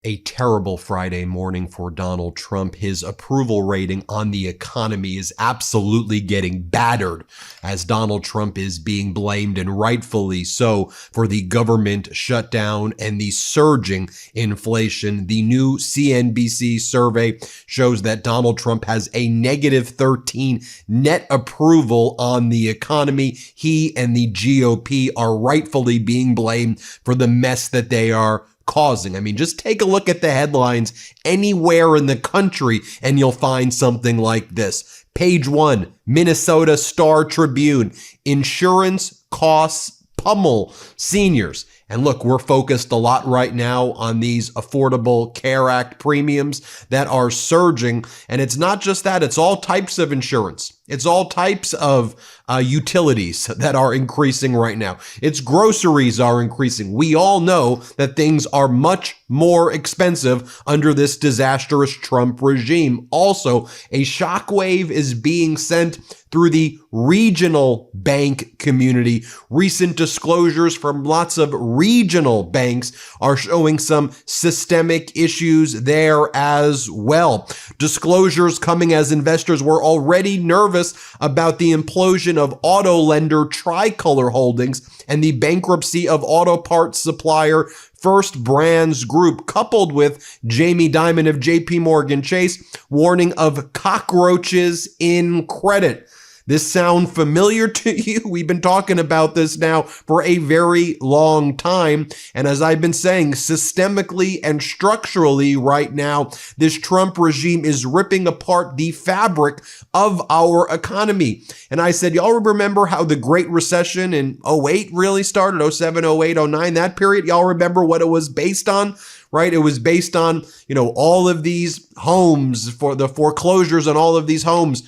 A terrible Friday morning for Donald Trump. His approval rating on the economy is absolutely getting battered as Donald Trump is being blamed, and rightfully so, for the government shutdown and the surging inflation. The new CNBC survey shows that Donald Trump has a negative 13 net approval on the economy. He and the GOP are rightfully being blamed for the mess that they are causing. I mean, just take a look at the headlines anywhere in the country and you'll find something like this. Page 1, Minnesota Star Tribune, insurance costs pummel seniors. And look, we're focused a lot right now on these Affordable Care Act premiums that are surging. And it's not just that, it's all types of insurance. It's all types of utilities that are increasing right now. It's groceries are increasing. We all know that things are much more expensive under this disastrous Trump regime. Also, a shockwave is being sent through the regional bank community. Recent disclosures from lots of regional banks are showing some systemic issues there as well. Disclosures coming as investors were already nervous about the implosion of auto lender Tricolor Holdings and the bankruptcy of auto parts supplier First Brands Group, coupled with Jamie Dimon of JP Morgan Chase warning of cockroaches in credit. This sound familiar to you? We've been talking about this now for a very long time. And as I've been saying, systemically and structurally right now, this Trump regime is ripping apart the fabric of our economy. And I said, y'all remember how the Great Recession in '08 really started, '07, '08, '09, that period? Y'all remember what it was based on? Right? It was based on, all of these homes, for the foreclosures on all of these homes.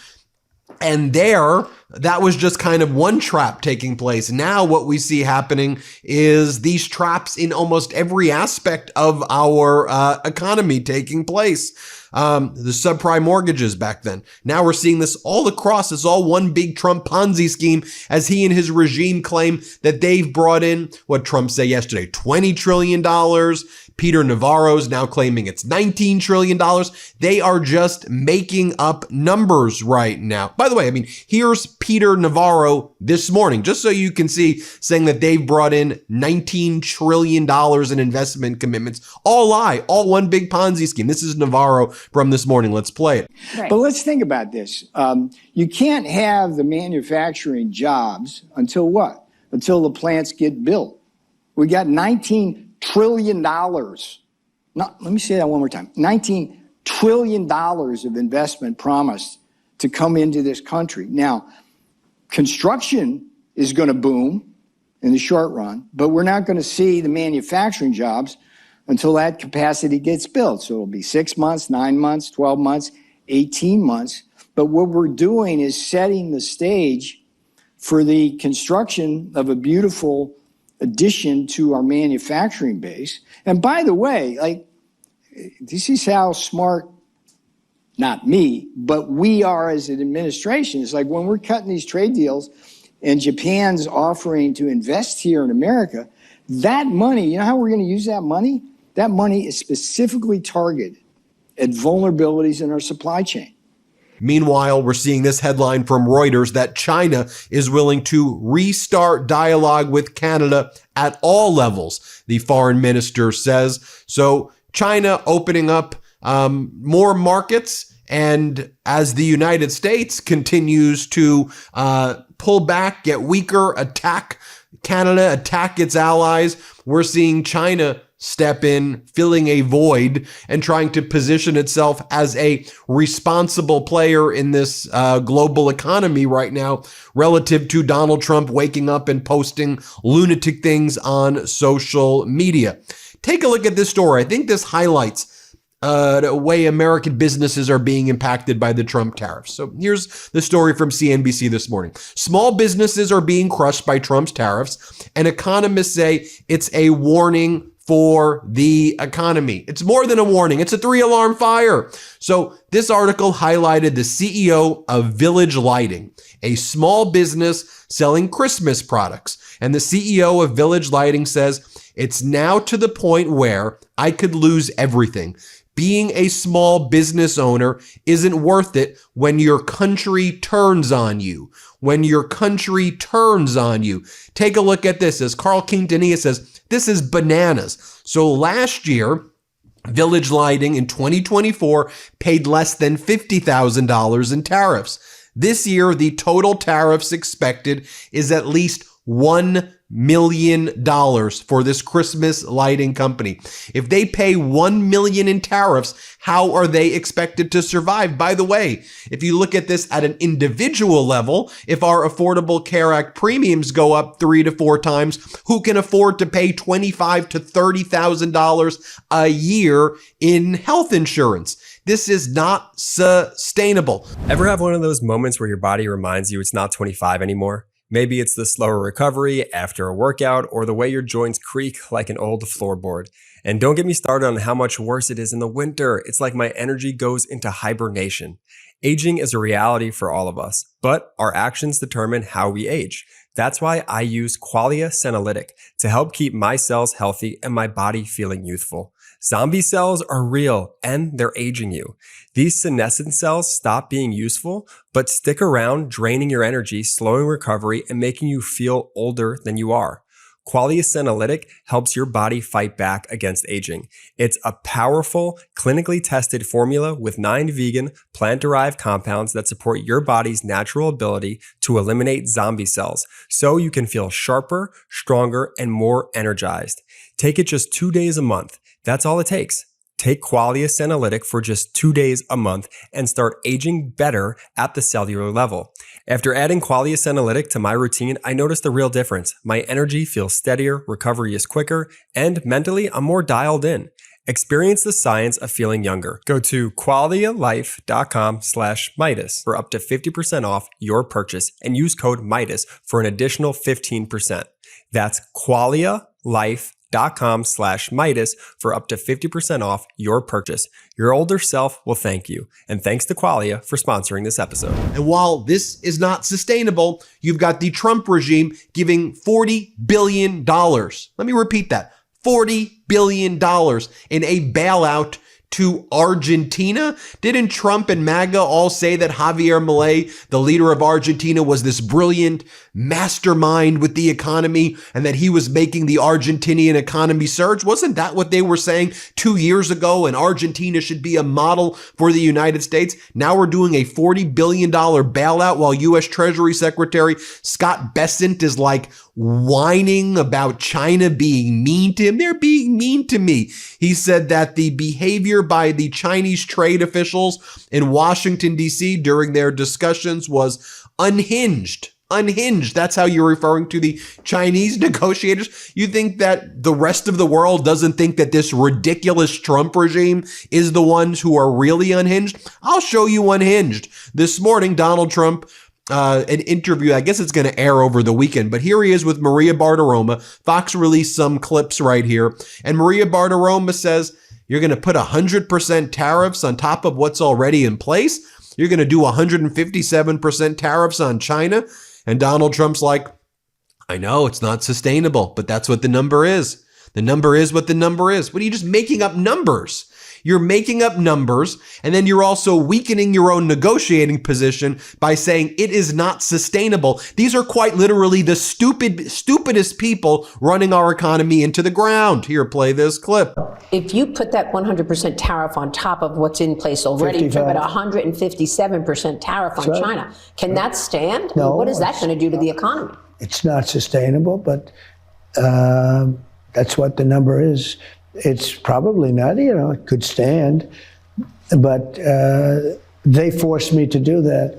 And that was just kind of one trap taking place. Now what we see happening is these traps in almost every aspect of our economy taking place. The subprime mortgages back then. Now we're seeing this all across. It's all one big Trump Ponzi scheme as he and his regime claim that they've brought in, what Trump said yesterday, $20 trillion. Peter Navarro's now claiming it's $19 trillion. They are just making up numbers right now. By the way, here's Peter Navarro this morning, just so you can see, saying that they've brought in $19 trillion in investment commitments. All lie, all one big Ponzi scheme. This is Navarro from this morning. Let's play it. Right. But let's think about this. You can't have the manufacturing jobs until what? Until the plants get built. We got $19 trillion. Let me say that one more time. $19 trillion of investment promised to come into this country. Now, construction is going to boom in the short run, but we're not going to see the manufacturing jobs until that capacity gets built. So it'll be 6 months, 9 months, 12 months, 18 months. But what we're doing is setting the stage for the construction of a beautiful addition to our manufacturing base. And by the way, this is how smart, not me, but we are as an administration. It's like when we're cutting these trade deals and Japan's offering to invest here in America, that money, you know how we're going to use that money? That money is specifically targeted at vulnerabilities in our supply chain. Meanwhile, we're seeing this headline from Reuters that China is willing to restart dialogue with Canada at all levels, the foreign minister says. So China opening up more markets, and as the United States continues to pull back, get weaker, attack Canada, attack its allies, we're seeing China step in, filling a void and trying to position itself as a responsible player in this global economy right now, relative to Donald Trump waking up and posting lunatic things on social media. Take a look at this story. I think this highlights the way American businesses are being impacted by the Trump tariffs. So here's the story from CNBC this morning. Small businesses are being crushed by Trump's tariffs, and economists say it's a warning for the economy. It's more than a warning. It's a 3-alarm fire. So this article highlighted the CEO of Village Lighting, a small business selling Christmas products. And the CEO of Village Lighting says, it's now to the point where I could lose everything. Being a small business owner isn't worth it when your country turns on you. When your country turns on you. Take a look at this. As Carl Quintanilla says, this is bananas. So last year, Village Lighting in 2024 paid less than $50,000 in tariffs. This year, the total tariffs expected is at least $1 million for this Christmas lighting company. If they pay $1 million in tariffs, how are they expected to survive? By the way, if you look at this at an individual level, if our Affordable Care Act premiums go up 3 to 4 times, who can afford to pay $25,000 to $30,000 a year in health insurance? This is not sustainable. Ever have one of those moments where your body reminds you it's not 25 anymore? Maybe it's the slower recovery after a workout or the way your joints creak like an old floorboard. And don't get me started on how much worse it is in the winter. It's like my energy goes into hibernation. Aging is a reality for all of us, but our actions determine how we age. That's why I use Qualia Senolytic to help keep my cells healthy and my body feeling youthful. Zombie cells are real and they're aging you. These senescent cells stop being useful, but stick around, draining your energy, slowing recovery, and making you feel older than you are. Qualia Senolytic helps your body fight back against aging. It's a powerful, clinically tested formula with 9 vegan, plant-derived compounds that support your body's natural ability to eliminate zombie cells, so you can feel sharper, stronger, and more energized. Take it just 2 days a month. That's all it takes. Take Qualia Senolytic for just 2 days a month and start aging better at the cellular level. After adding Qualia Senolytic to my routine, I noticed a real difference. My energy feels steadier, recovery is quicker, and mentally, I'm more dialed in. Experience the science of feeling younger. Go to qualialife.com/Meidas for up to 50% off your purchase and use code Meidas for an additional 15%. That's qualialife.com/Meidas for up to 50% off your purchase. Your older self will thank you. And thanks to Qualia for sponsoring this episode. And while this is not sustainable, you've got the Trump regime giving $40 billion. Let me repeat that. $40 billion in a bailout to Argentina. Didn't Trump and MAGA all say that Javier Milei, the leader of Argentina, was this brilliant mastermind with the economy and that he was making the Argentinian economy surge? Wasn't that what they were saying 2 years ago? And Argentina should be a model for the United States. Now we're doing a $40 billion bailout while U.S. Treasury Secretary Scott Bessent is like whining about China being mean to him. They're being mean to me. He said that the behavior by the Chinese trade officials in Washington, D.C. during their discussions was unhinged. Unhinged. That's how you're referring to the Chinese negotiators. You think that the rest of the world doesn't think that this ridiculous Trump regime is the ones who are really unhinged? I'll show you unhinged. This morning, Donald Trump, an interview, I guess it's going to air over the weekend, but here he is with Maria Bartiromo. Fox released some clips right here. And Maria Bartiromo says, you're going to put 100% tariffs on top of what's already in place? You're going to do 157% tariffs on China? And Donald Trump's like, I know it's not sustainable, but that's what the number is. The number is what the number is. What are you just making up numbers? You're making up numbers, and then you're also weakening your own negotiating position by saying it is not sustainable. These are quite literally the stupidest people running our economy into the ground. Here, play this clip. If you put that 100% tariff on top of what's in place already, you're at 157% tariff on China. Can that stand? No. What is that going to do to the economy? It's not sustainable, but that's what the number is. It's probably not, it could stand, but they forced me to do that.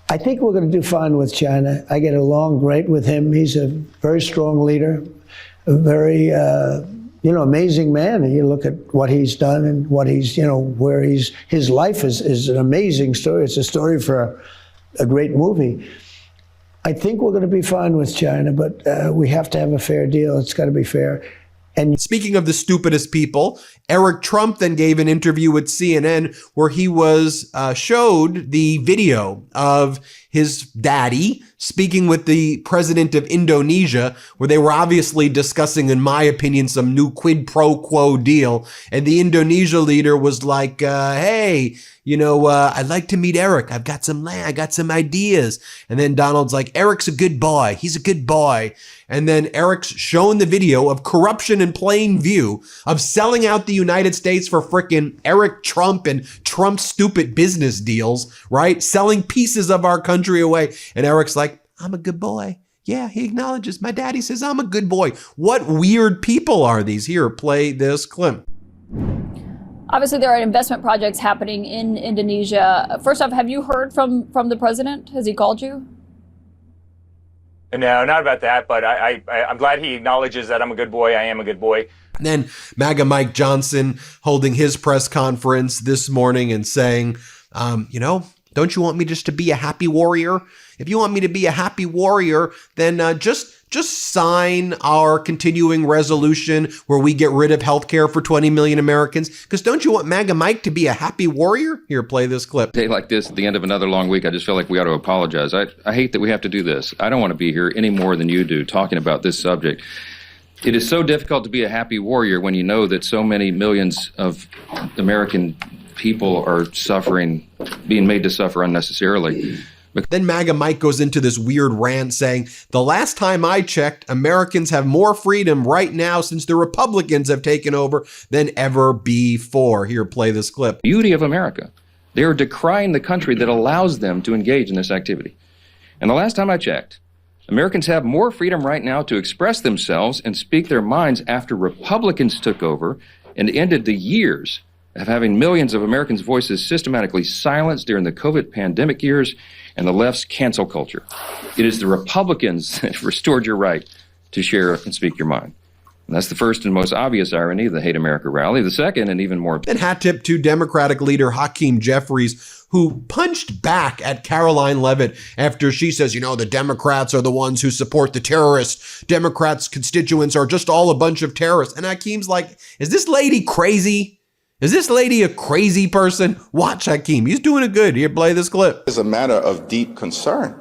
I think we're going to do fine with China. I get along great with him. He's a very strong leader, a very, amazing man. And you look at what he's done and what he's, where his life is an amazing story. It's a story for a great movie. I think we're going to be fine with China, but we have to have a fair deal. It's got to be fair. And speaking of the stupidest people, Eric Trump then gave an interview with CNN where he was showed the video of his daddy speaking with the president of Indonesia, where they were obviously discussing, in my opinion, some new quid pro quo deal. And the Indonesia leader was like, hey, I'd like to meet Eric. I've got some land. I got some ideas. And then Donald's like, Eric's a good boy. He's a good boy. And then Eric's shown the video of corruption in plain view, of selling out the United States for frickin' Eric Trump and Trump's stupid business deals, right? Selling pieces of our country away. And Eric's like, I'm a good boy. Yeah, he acknowledges. My daddy says I'm a good boy. What weird people are these? Here, play this clip. Obviously, there are investment projects happening in Indonesia. First off, have you heard from the president? Has he called you? No, not about that, but I'm glad he acknowledges that I'm a good boy. I am a good boy. And then MAGA Mike Johnson holding his press conference this morning and saying, don't you want me just to be a happy warrior? If you want me to be a happy warrior, then just sign our continuing resolution where we get rid of healthcare for 20 million Americans. Because don't you want MAGA Mike to be a happy warrior? Here, play this clip. A day like this, at the end of another long week, I just feel like we ought to apologize. I hate that we have to do this. I don't want to be here any more than you do talking about this subject. It is so difficult to be a happy warrior when you know that so many millions of American people are suffering, being made to suffer unnecessarily. Then MAGA Mike goes into this weird rant saying, the last time I checked, Americans have more freedom right now since the Republicans have taken over than ever before. Here, play this clip. Beauty of America. They are decrying the country that allows them to engage in this activity. And the last time I checked, Americans have more freedom right now to express themselves and speak their minds after Republicans took over and ended the years of having millions of Americans' voices systematically silenced during the COVID pandemic years and the left's cancel culture. It is the Republicans that restored your right to share and speak your mind. And that's the first and most obvious irony of the Hate America rally. The second, and even more. And hat tip to Democratic leader Hakeem Jeffries, who punched back at Caroline Leavitt after she says, the Democrats are the ones who support the terrorists. Democrats' constituents are just all a bunch of terrorists. And Hakeem's like, is this lady crazy? Is this lady a crazy person? Watch Hakeem. He's doing it good. Here, play this clip. It's a matter of deep concern.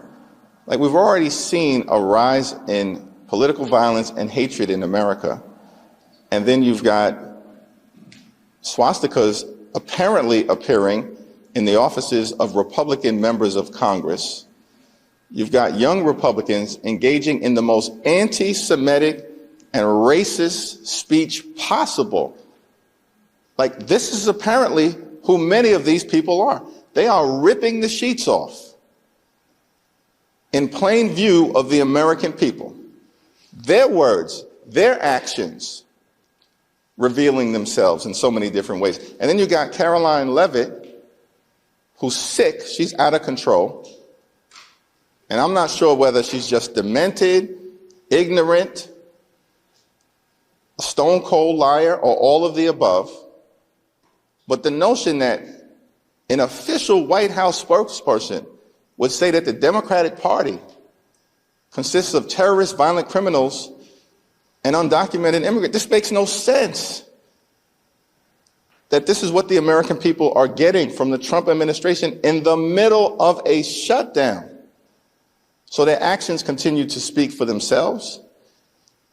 Like, we've already seen a rise in political violence and hatred in America. And then you've got swastikas apparently appearing in the offices of Republican members of Congress. You've got young Republicans engaging in the most anti-Semitic and racist speech possible. Like, this is apparently who many of these people are. They are ripping the sheets off in plain view of the American people. Their words, their actions, revealing themselves in so many different ways. And then you got Caroline Leavitt, who's sick. She's out of control. And I'm not sure whether she's just demented, ignorant, a stone cold liar, or all of the above. But the notion that an official White House spokesperson would say that the Democratic Party consists of terrorists, violent criminals, and undocumented immigrants, this makes no sense. That this is what the American people are getting from the Trump administration in the middle of a shutdown. So their actions continue to speak for themselves,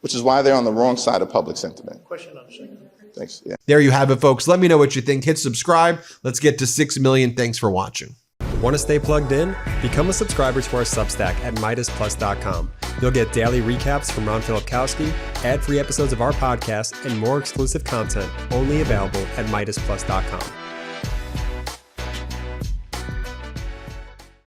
which is why they're on the wrong side of public sentiment. Question on a second. Thanks. Yeah. There you have it, folks. Let me know what you think. Hit subscribe. Let's get to 6 million. Thanks for watching. Want to stay plugged in? Become a subscriber to our Substack at MeidasPlus.com. You'll get daily recaps from Ron Filipkowski, ad-free episodes of our podcast, and more exclusive content only available at MeidasPlus.com.